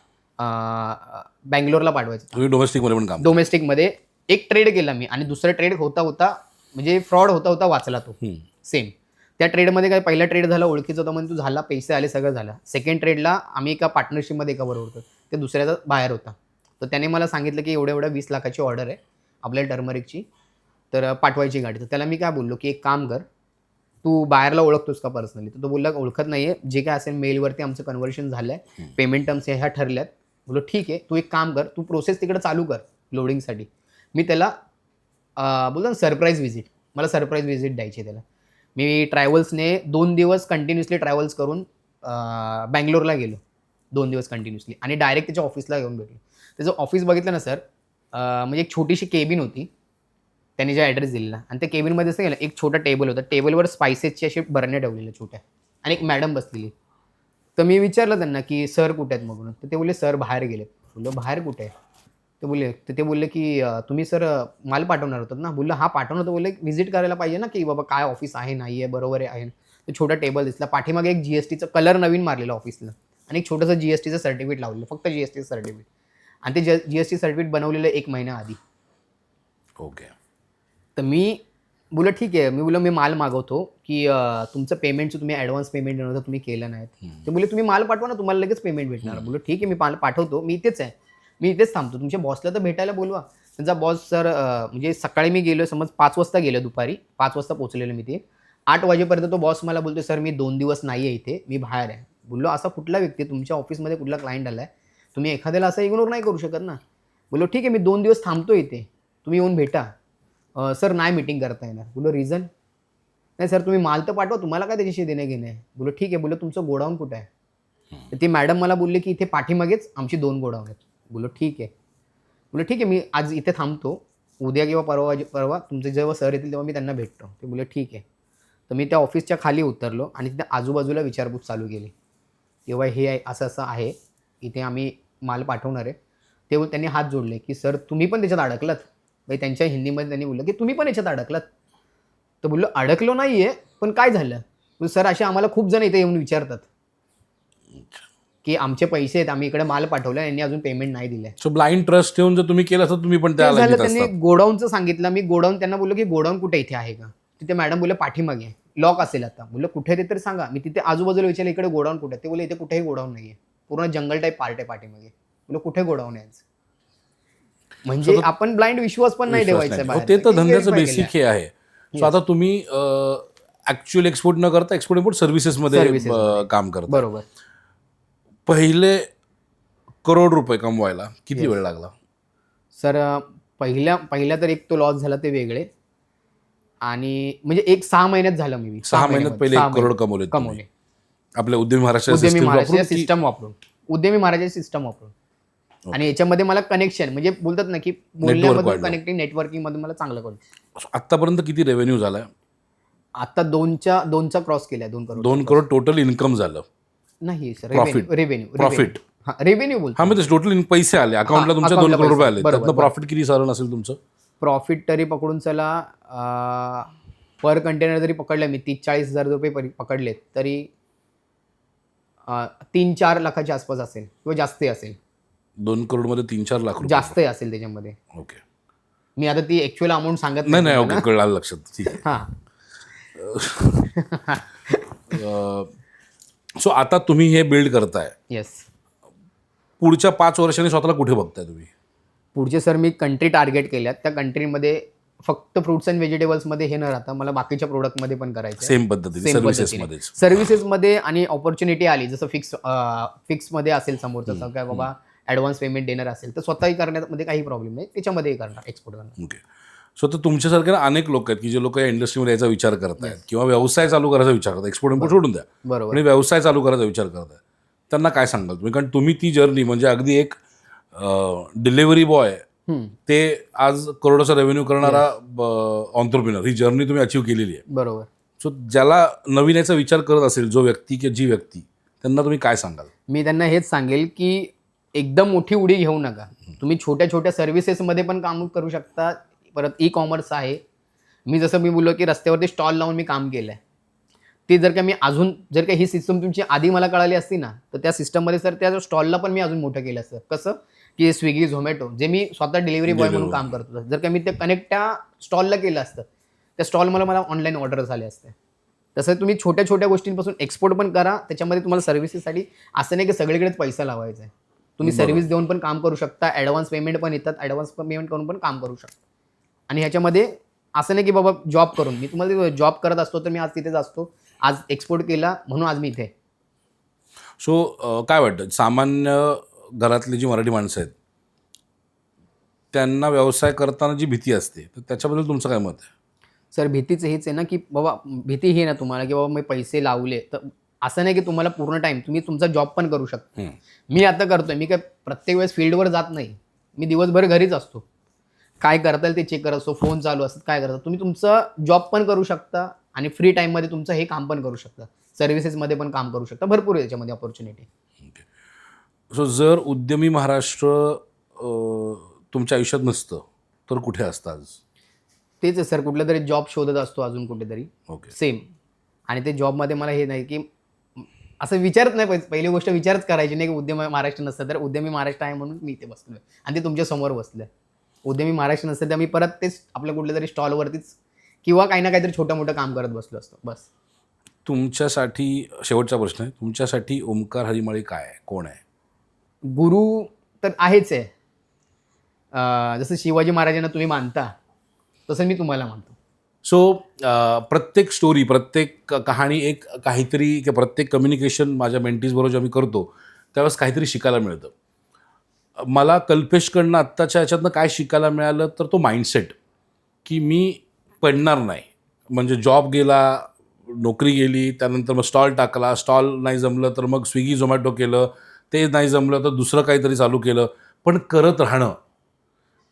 बँगलोरला पाठवायचा. तुम्ही डोमेस्टिकमध्ये पण काम? डोमेस्टिकमध्ये एक ट्रेड केला मी आणि दुसरा ट्रेड होता म्हणजे फ्रॉड होता वाचला तो सेम. त्या ट्रेडमध्ये काय पहिला ट्रेड झाला, ओळखीचा होता म्हणून तो झाला, पैसे आले, सगळं झालं. सेकंड ट्रेडला आम्ही एका पार्टनरशिपमध्ये एका बरोबर होतो, ते दुसऱ्याचा बाहेर होता. तर त्याने मला सांगितलं की एवढ्या 20 लाखाची ऑर्डर आहे आपल्या टर्मरिकची, तर पाठवायची गाडी. तर त्याला मी काय बोललो की एक काम कर, तू बाहेरला ओळखतोस का पर्सनली? तर तो बोलला ओळखत नाहीये, जे काय असेल मेलवरती आमचं कन्व्हर्शन झालंय, पेमेंट टर्म्स ह्या ठरल्यात. बोललो ठीक आहे, तू एक काम कर, तू प्रोसेस तिकडे चालू कर लोडिंगसाठी. मी त्याला बोलतो ना सरप्राईज व्हिजिट, मला सरप्राईज व्हिजिट द्यायची त्याला. मी ट्रॅव्हल्सने 2 दिवस कंटिन्युअसली ट्रॅव्हल्स करून बँगलोरला गेलो 2 दिवस कंटिन्युअसली आणि डायरेक्ट त्याच्या ऑफिसला घेऊन भेटलो. त्याचं ऑफिस बघितलं ना सर, म्हणजे एक छोटीशी केबिन होती, त्यांनी जो ॲड्रेस दिलेला, आणि त्या केबिनमध्ये असं गेलं एक छोटा टेबल होता, टेबलवर स्पायसेसची अशी बरण्या ठेवलेल्या छोट्या आणि एक मॅडम बसलेली. तर मी विचारलं त्यांना की सर कुठे आहेत म्हणून, तर ते बोलले सर बाहेर गेलेत. बोललो बाहेर कुठे आहे? ते बोलले की तुम्ही सर माल पाठवणार होतात ना? बोललो हा पाठवणार. तर बोलले व्हिजिट करायला पाहिजे ना की बाबा काय ऑफिस आहे, नाही आहे, बरोबर आहे. तर छोटा टेबल दिसला, पाठीमागे एक GSTचं कलर नवीन मारलेला ऑफिसला आणि एक छोटंसं GSTचं सर्टिफिकेट लावलेलं, फक्त GSTचं सर्टिफिकेट, आणि ते GST सर्टिफिकेट बनवलेलं 1 महिना आधी. ओके. तर मी बोललो ठीक आहे, मी माल मागवतो की तुमचं पेमेंटचं तुम्ही ॲडव्हान्स पेमेंट देणार होतं, तुम्ही केलं नाहीत. ते बोलले तुम्ही माल पाठवा ना, तुम्हाला लगेच पेमेंट भेटणार. बोललो ठीक आहे, मी माल पाठवतो, मी इथेच आहे, मी इथेच थांबतो, तुमच्या बॉसला तर भेटायला बोलवा. त्यांचा बॉस सर म्हणजे सकाळी मी गेलो, समज 5 वाजता गेलो, दुपारी 5 वाजता पोहोचलेलो मी ते. 8 वाजेपर्यंत तो बॉस मला बोलतो सर मी 2 दिवस नाही आहे इथे, मी बाहेर आहे. बोललो असा कुठला व्यक्ती तुमच्या ऑफिसमध्ये, कुठला क्लायंट आलाय, तुम्ही एखाद्याला असं इग्नोर नाही करू शकत ना. बोललो ठीक आहे, मी 2 दिवस थांबतो इथे, तुम्ही येऊन भेटा. सर नाही मीटिंग करता येणार. बोललो रिझन? नाही सर तुम्ही माल तर पाठवा, तुम्हाला काय त्याच्याशी देणं घेणं आहे. बोललो ठीक आहे. बोललो तुमचं गोडाऊन कुठं आहे? तर ती मॅडम मला बोलले की इथे पाठीमागेच आमची 2 गोडाऊन आहेत. बोललो ठीक आहे. बोललो ठीक आहे, मी आज इथे थांबतो, उद्या किंवा परवा तुमचे जेव्हा सर येतील तेव्हा मी त्यांना भेटतो. ते बोलले ठीक आहे. तर मी त्या ऑफिसच्या खाली उतरलो आणि तिथे आजूबाजूला विचारपूस चालू केली. तेव्हा हे आहे, असं असं आहे, इथे आम्ही माल पाठवणार आहे. ते त्यांनी हात जोडले की सर तुम्ही पण त्याच्यात अडकलात. म्हणजे त्यांच्या हिंदीमध्ये त्यांनी बोललं की तुम्ही पण याच्यात अडकलात. तर बोललो अडकलो नाही आहे, पण काय झालं? सर असे आम्हाला खूप जण इथे येऊन विचारतात की आमचे पैसे आहेत, आम्ही इकडे माल पाठवला, यांनी अजून पेमेंट नाही दिलं. सो ब्लाइंड ट्रस्ट ठेवून जर तुम्ही केलं असतं तुम्ही पण त्याला झालं. त्यांनी गोडाऊनचं सांगितलं, मी गोडाऊन त्यांना बोललो की गोडाऊन कुठे इथे आहे का? तिथे मॅडम बोलले पाठीमागे आहे, लॉक असेल आता. बोललो कुठे ते तरी सांगा. मी तिथे आजूबाजूला विचारलं इकडे गोडाऊन कुठे आहे? ते बोलले इथे कुठेही गोडाऊन नाही आहे, पूर्ण जंगल टाईप पार्ट आहे पाठीमागे. बोललो कुठे गोडाऊन आहे? म्हणजे आपण ब्लाइंड विश्वास पण नाही ठेवायचा. ते तर धंद्याचं बेसिक हे आहे. सो आता तुम्ही ॲक्च्युअल एक्सपोर्ट न करता एक्सपोर्ट इम्पोर्ट सर्व्हिसेसमध्ये Services मध्ये. काम करता. बरोबर. पहिले करोड रुपये कमवायला किती वेळ लागला? सर पहिल्या तर एक तो लॉस झाला ते वेगळे, आणि म्हणजे एक 6 महिन्यात झालं. मी 6 महिन्यात पहिले 1 करोड कमवले आपल्या उद्यमी महाराष्ट्र उद्यमी system महाराष्ट्र वापरून की- सिस्टम वापरून, उद्यमी महाराष्ट्र सिस्टम वापरून. आणि याच्यामध्ये मला कनेक्शन म्हणजे बोलतात ना की बोलण्यामधून वाढलं. कनेक्टिंग नेटवर्किंग मध्ये मला चांगलं कळतं. आतापर्यंत किती रेव्हेन्यू झालाय? आता दोनचा क्रॉस केलाय. 2 करोड 2 करोड टोटल इन्कम झालं. नाही सर, Profit. रेव्हेन्यू रेव्हेन्यू बोलतो. हा म्हणजे टोटल पैसे आले अकाउंटला तुमच्या, 2 account ला करोड रुपये पैसे. आले. बरोबर, त्यातनं बरोबर. प्रॉफिट किती साधारण असेल तुमचं? प्रॉफिट तरी पकडून चला पर कंटेनर जरी पकडलं मी 30-40 हजार रुपये पकडलेत तरी 3-4 लाखाच्या आसपास असेल किंवा जास्तही असेल. 2 करोडमध्ये 3-4 लाख रुपये. जास्तही असेल त्याच्यामध्ये. ओके. मी आता ती ऍक्च्युअल अमाऊंट सांगत नाही ओके, कळलं लक्षात. ठीक आहे. हा. सो आता तुम्ही हे बिल्ड करताय, येस. पुढच्या 5 वर्षांनी स्वतःला कुठे बघताय तुम्ही? पुढचे सर मी कंट्री टार्गेट केल्यात. त्या कंट्रीमध्ये फक्त फ्रुट्स अँड व्हेजिटेबल्समध्ये हे न राहता मला बाकीच्या प्रोडक्टमध्ये पण करायचं. सेम पद्धतीने सर्व्हिसेसमध्येच. सर्व्हिसेसमध्ये आणि ऑपॉर्च्युनिटी आली जसं फिक्समध्ये असेल समोरचं काय बाबा ॲडव्हान्स पेमेंट देणार असेल तर स्वतःही करण्यामध्ये काही प्रॉब्लेम नाही, त्याच्यामध्येही करणार, एक्सपोर्ट करणार. ओके. सो तर तुमच्यासारखे अनेक लोक आहेत की जे लोक या इंडस्ट्रीमध्ये याचा विचार करतायत किंवा व्यवसाय चालू करायचा विचार करतात. एक्सपोर्ट इम्पोर्ट सोडून द्या, बरोबर. आणि व्यवसाय चालू करायचा विचार करताय, त्यांना काय सांगाल तुम्ही? कारण तुम्ही ती जर्नी म्हणजे अगदी एक डिलिव्हरी बॉय ते आज करोडोचा रेव्हेन्यू करणारा ऑन्टरप्रिनर, ही जर्नी तुम्ही अचीव्ह केलेली आहे. बरोबर. सो ज्याला नवीन याचा विचार करत असेल जो व्यक्ती की जी व्यक्ती, त्यांना तुम्ही काय सांगाल? मी त्यांना हेच सांगेल की एकदम मोठी उडी घेऊ नका. तुम्ही छोट्या छोट्या सर्व्हिसेसमध्ये पण काम करू शकता. परत ई-कॉमर्स आहे. मी बोललो की रस्त्यावरती स्टॉल लावून मी काम केलं आहे. ते जर का मी अजून जर का ही सिस्टम तुमची आधी मला कळाली असती ना तर त्या सिस्टममध्ये सर त्या स्टॉलला पण मी अजून मोठं केलं असतं. कसं की स्विगी, झोमॅटो जे मी स्वतः डिलिव्हरी बॉय म्हणून काम करत होतो, जर का मी ते कनेक्ट त्या स्टॉलला केलं असतं, त्या स्टॉल मला ऑनलाईन ऑर्डर झाले असते. तसं तुम्ही छोट्या छोट्या गोष्टींपासून एक्सपोर्ट पण करा. त्याच्यामध्ये तुम्हाला सर्व्हिसेससाठी असं नाही की सगळीकडेच पैसा लावायचा आहे. तुम्ही सर्व्हिस देऊन पण काम करू शकता. ॲडव्हान्स पेमेंट पण येतात. ॲडव्हान्स पेमेंट करून पण काम करू शकता. आणि ह्याच्यामध्ये असं नाही की बाबा जॉब करून, मी तुम्हाला जॉब करत असतो तर मी आज तिथेच असतो, आज एक्सपोर्ट केला म्हणून आज मी इथे. सो काय वाटतं सामान्य घरातली जी मराठी माणसं आहेत त्यांना व्यवसाय करताना जी भीती असते तर त्याच्याबद्दल तुमचं काय मत आहे? सर भीतीचं हेच आहे ना की बाबा भीती ही ना तुम्हाला की बाबा मी पैसे लावले तर असं नाही की तुम्हाला पूर्ण टाईम तुम्ही तुमचा जॉब पण करू शकता. मी आता करतोय. मी काय प्रत्येक वेळेस फील्डवर जात नाही. मी दिवसभर घरीच असतो. काय करता येईल ते चेक करत असतो. फोन चालू असतात. काय करता तुम्ही तुमचं जॉब पण करू शकता आणि फ्री टाईममध्ये तुमचं हे काम पण करू शकता. सर्व्हिसेसमध्ये पण काम करू शकता. भरपूर आहे याच्यामध्ये ऑपॉर्च्युनिटी. सो जर उद्यमी महाराष्ट्र तुमच्या आयुष्यात नसतं तर कुठे असतं आज? तेच आहे सर, कुठलं तरी जॉब शोधत असतो अजून कुठेतरी. ओके. सेम. आणि ते जॉबमध्ये मला हे नाही की असं विचारत नाही. पहिली गोष्ट विचारच करायची नाही की उद्यमी महाराष्ट्र नसतं तर उद्यमी महाराष्ट्र आहे म्हणून मी इथे बसलोय आणि ते तुमच्या समोर बसलं. उद्यमी महाराष्ट्र नसतं तर मी परत तेच आपल्या कुठल्या तरी स्टॉलवरतीच किंवा काही ना काहीतरी छोटं मोठं काम करत बसलो असतो बस. तुमच्यासाठी शेवटचा प्रश्न आहे, तुमच्यासाठी ओमकार हरिमाळी काय आहे, कोण आहे? गुरु तर आहेच आहे. जसं शिवाजी महाराजांना तुम्ही मानता तसं मी तुम्हाला मानतो. सो प्रत्येक स्टोरी, प्रत्येक कहाणी एक काहीतरी किंवा प्रत्येक कम्युनिकेशन माझ्या मेंटीजबरोबर जेव्हा मी करतो त्यावेळेस काहीतरी शिकायला मिळतं. मला कल्पेशकडनं आत्ताच्या ह्याच्यातनं काय शिकायला मिळालं तर तो माइंडसेट की मी पडणार नाही. म्हणजे जॉब गेला, नोकरी गेली, त्यानंतर मग स्टॉल टाकला, स्टॉल नाही जमलं तर मग स्विगी झोमॅटो केलं, ते नाही जमलं तर दुसरं काहीतरी चालू केलं, पण करत राहणं.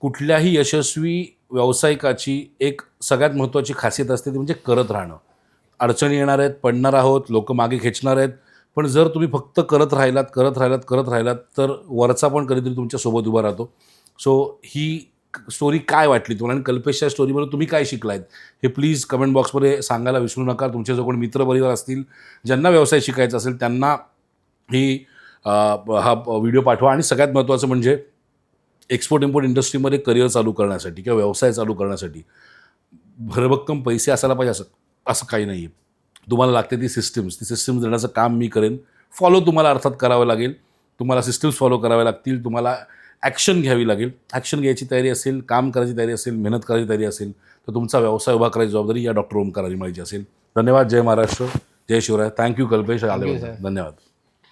कुठल्याही यशस्वी व्यावसायिकाची एक सगळ्यात महत्त्वाची खासियत असते ती म्हणजे करत राहणं. अडचणी येणार आहेत, पडणार आहोत, लोक मागे खेचणार आहेत, पण जर तुम्ही फक्त करत राहिलात तर वरचा पण कधीतरी तुमच्यासोबत उभा राहतो. सो ही स्टोरी काय वाटली तुम्हाला आणि कल्पेशच्या स्टोरीमध्ये तुम्ही काय शिकलायत हे प्लीज कमेंट बॉक्समध्ये सांगायला विसरू नका. तुमचे जो कोणी मित्रपरिवार असतील ज्यांना व्यवसाय शिकायचा असेल त्यांना हा व्हिडिओ पाठवा. आणि सगळ्यात महत्त्वाचं म्हणजे एक्सपोर्ट इम्पोर्ट इंडस्ट्रीमध्ये करिअर चालू करण्यासाठी किंवा व्यवसाय चालू करण्यासाठी भरभक्कम पैसे असायला पाहिजे असं काही नाही आहे. तुम्हाला लागते ती सिस्टम्स देण्याचं काम मी करेन. फॉलो तुम्हाला अर्थात करावं लागेल. तुम्हाला सिस्टम्स फॉलो कराव्या लागतील. तुम्हाला ॲक्शन घ्यावी लागेल. ॲक्शन घ्यायची तयारी असेल, काम करायची तयारी असेल, मेहनत करायची तयारी असेल तर तुमचा व्यवसाय उभा करायची जबाबदारी या डॉक्टर ओमकार हरिमाळीची असेल. धन्यवाद. जय महाराष्ट्र, जय शिवराय. थँक्यू कल्पेश, आले you, होते. sir. धन्यवाद.